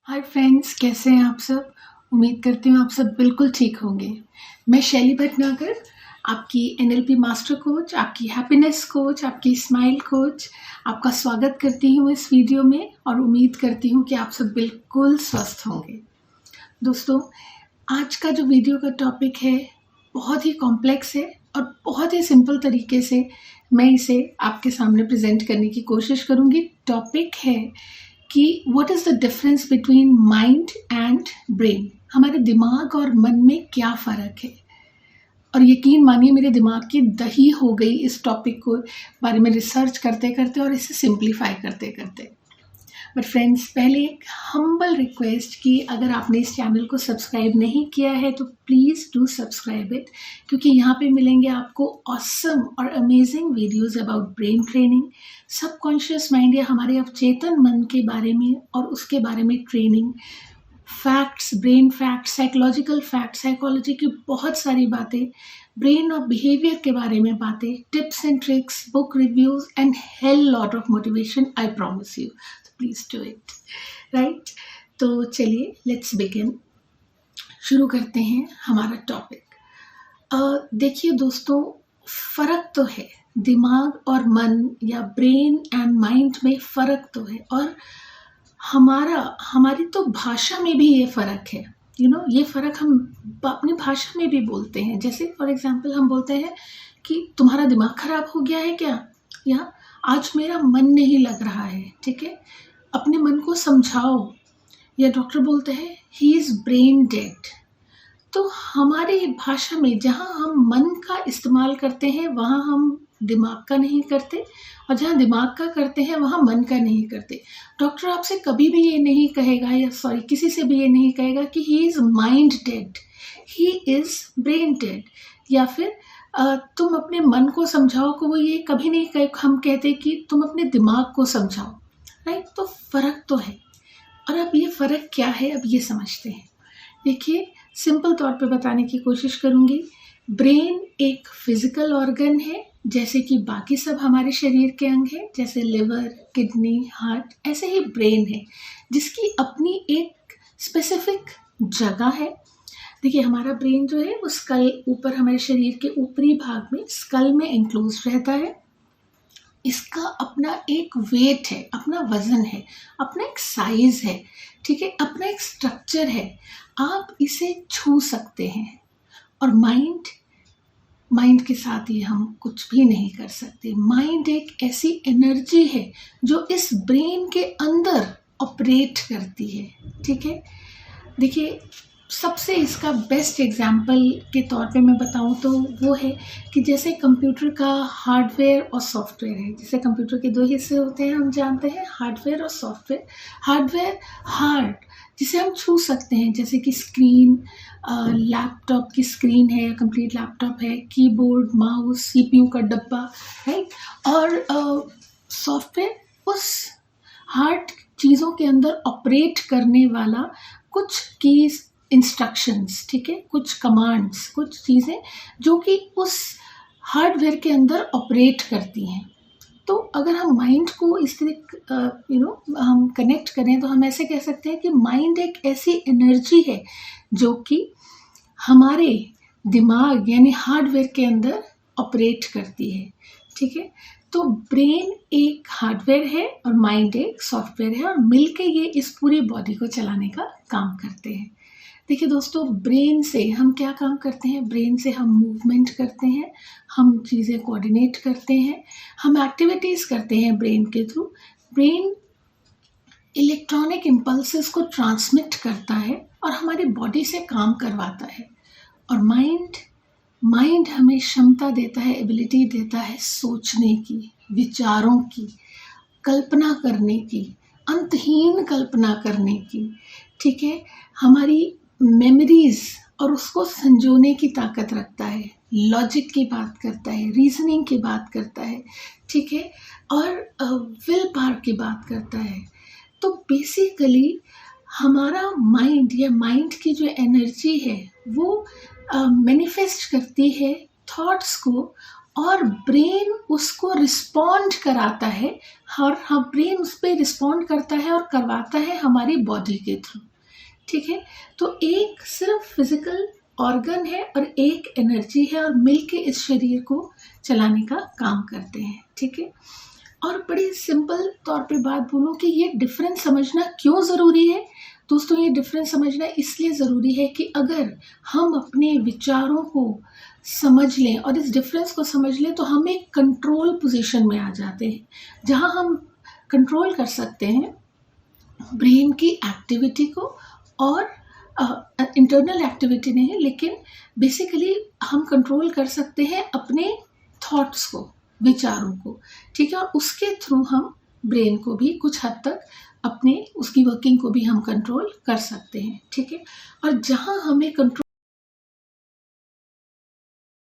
Hi friends, कैसे हैं आप सब। उम्मीद करती हूँ आप सब बिल्कुल ठीक होंगे। मैं शैली भटनागर, आपकी एनएलपी मास्टर कोच, आपकी हैप्पीनेस कोच, आपकी स्माइल कोच, आपका स्वागत करती हूँ इस वीडियो में और उम्मीद करती हूँ कि आप सब बिल्कुल स्वस्थ होंगे। दोस्तों, आज का जो वीडियो का टॉपिक है बहुत ही कॉम्प्लेक्स है और बहुत ही सिंपल तरीके से मैं इसे आपके सामने प्रेजेंट करने की कोशिश करूँगी। टॉपिक है कि what is the difference between mind and brain. हमारे दिमाग और मन में क्या फ़र्क है। और यकीन मानिए, मेरे दिमाग की दही हो गई इस टॉपिक को बारे में रिसर्च करते करते और इसे सिंप्लीफाई करते करते। बट फ्रेंड्स, पहले एक हम्बल रिक्वेस्ट कि अगर आपने इस चैनल को सब्सक्राइब नहीं किया है तो प्लीज़ डू सब्सक्राइब इट, क्योंकि यहाँ पे मिलेंगे आपको ऑसम और amazing videos about brain training, subconscious mind या हमारे अवचेतन मन के बारे में और उसके बारे में training, facts, brain facts, psychological facts, psychology की बहुत सारी बातें, ब्रेन और बिहेवियर के बारे में बातें, tips and tricks, book reviews and hell lot of motivation, I promise you. Please do it, right. तो चलिए, लेट्स बिगिन। शुरू करते हैं हमारा टॉपिक। देखिए दोस्तों, फर्क तो है, दिमाग और मन या ब्रेन एंड माइंड में फ़र्क तो है, और हमारी तो भाषा में भी ये फ़र्क है। ये फ़र्क हम अपनी भाषा में भी बोलते हैं। जैसे फॉर एग्जांपल हम बोलते हैं कि तुम्हारा दिमाग ख़राब हो गया है क्या, या आज मेरा मन नहीं लग रहा है। ठीक है, अपने मन को समझाओ। या डॉक्टर बोलते हैं ही इज़ ब्रेन डेड। तो हमारी भाषा में जहाँ हम मन का इस्तेमाल करते हैं वहाँ हम दिमाग का नहीं करते, और जहाँ दिमाग का करते हैं वहाँ मन का नहीं करते। डॉक्टर आपसे कभी भी ये नहीं कहेगा, या सॉरी, किसी से भी ये नहीं कहेगा कि he is mind dead, he is brain dead. या फिर तुम अपने मन को समझाओ को वो ये कभी नहीं कहे, हम कहते कि तुम अपने दिमाग को समझाओ, राइट। तो फ़र्क तो है। और अब ये फ़र्क क्या है, अब ये समझते हैं। देखिए, सिंपल तौर पे बताने की कोशिश करूँगी। ब्रेन एक फिजिकल ऑर्गन है, जैसे कि बाकी सब हमारे शरीर के अंग हैं, जैसे लिवर, किडनी, हार्ट, ऐसे ही ब्रेन है जिसकी अपनी एक स्पेसिफिक जगह है। देखिए, हमारा ब्रेन जो है वो स्कल, ऊपर हमारे शरीर के ऊपरी भाग में स्कल में इंक्लोज रहता है। इसका अपना एक वेट है, अपना वजन है, अपना एक साइज है, ठीक है, अपना एक स्ट्रक्चर है। आप इसे छू सकते हैं। और माइंड के साथ ये हम कुछ भी नहीं कर सकते। माइंड एक ऐसी एनर्जी है जो इस ब्रेन के अंदर ऑपरेट करती है। ठीक है, देखिए, सबसे इसका बेस्ट एग्जाम्पल के तौर पे मैं बताऊं तो वो है कि जैसे कंप्यूटर का हार्डवेयर और सॉफ्टवेयर है। जैसे कंप्यूटर के दो हिस्से होते हैं, हम जानते हैं, हार्डवेयर और सॉफ्टवेयर। हार्डवेयर हार्ड, जिसे हम छू सकते हैं, जैसे कि स्क्रीन, लैपटॉप की स्क्रीन है, कंप्लीट लैपटॉप है, कीबोर्ड, माउस, सीपीयू का डब्बा, राइट। और सॉफ्टवेयर उस हार्ड चीज़ों के अंदर ऑपरेट करने वाला कुछ कीज, इंस्ट्रक्शंस, ठीक है, कुछ कमांड्स, कुछ चीज़ें जो कि उस हार्डवेयर के अंदर ऑपरेट करती हैं। तो अगर हम माइंड को इस तरह हम कनेक्ट करें तो हम ऐसे कह सकते हैं कि माइंड एक ऐसी एनर्जी है जो कि हमारे दिमाग यानी हार्डवेयर के अंदर ऑपरेट करती है। ठीक है, तो ब्रेन एक हार्डवेयर है और माइंड एक सॉफ्टवेयर है, और मिलके ये इस पूरी बॉडी को चलाने का काम करते हैं। देखिए दोस्तों, ब्रेन से हम क्या काम करते हैं। ब्रेन से हम मूवमेंट करते हैं, हम चीज़ें कोऑर्डिनेट करते हैं, हम एक्टिविटीज़ करते हैं ब्रेन के थ्रू। ब्रेन इलेक्ट्रॉनिक इम्पल्सेस को ट्रांसमिट करता है और हमारी बॉडी से काम करवाता है। और माइंड हमें क्षमता देता है, एबिलिटी देता है सोचने की, विचारों की, कल्पना करने की, अंतहीन कल्पना करने की। ठीक है, हमारी मेमोरीज और उसको संजोने की ताकत रखता है, लॉजिक की बात करता है, रीजनिंग की बात करता है, ठीक है, और विल पावर की बात करता है। तो बेसिकली हमारा माइंड या माइंड की जो एनर्जी है वो मैनिफेस्ट करती है थॉट्स को और ब्रेन उसको रिस्पॉन्ड कराता है, और हम ब्रेन उस पर रिस्पॉन्ड करता है और करवाता है हमारी बॉडी के थ्रू। ठीक है, तो एक सिर्फ फिजिकल ऑर्गन है और एक एनर्जी है, और मिलके इस शरीर को चलाने का काम करते हैं। ठीक है, और बड़ी सिंपल तौर पे बात बोलूं कि ये डिफरेंस समझना क्यों ज़रूरी है दोस्तों। ये डिफरेंस समझना इसलिए ज़रूरी है कि अगर हम अपने विचारों को समझ लें और इस डिफरेंस को समझ लें तो हम एक कंट्रोल पोजीशन में आ जाते हैं, जहां हम कंट्रोल कर सकते हैं ब्रेन की एक्टिविटी को, और इंटरनल एक्टिविटी नहीं, लेकिन बेसिकली हम कंट्रोल कर सकते हैं अपने थॉट्स को, विचारों को। ठीक है, और उसके थ्रू हम ब्रेन को भी कुछ हद तक अपने उसकी वर्किंग को भी हम कंट्रोल कर सकते हैं। ठीक है, और जहां हमें कंट्रोल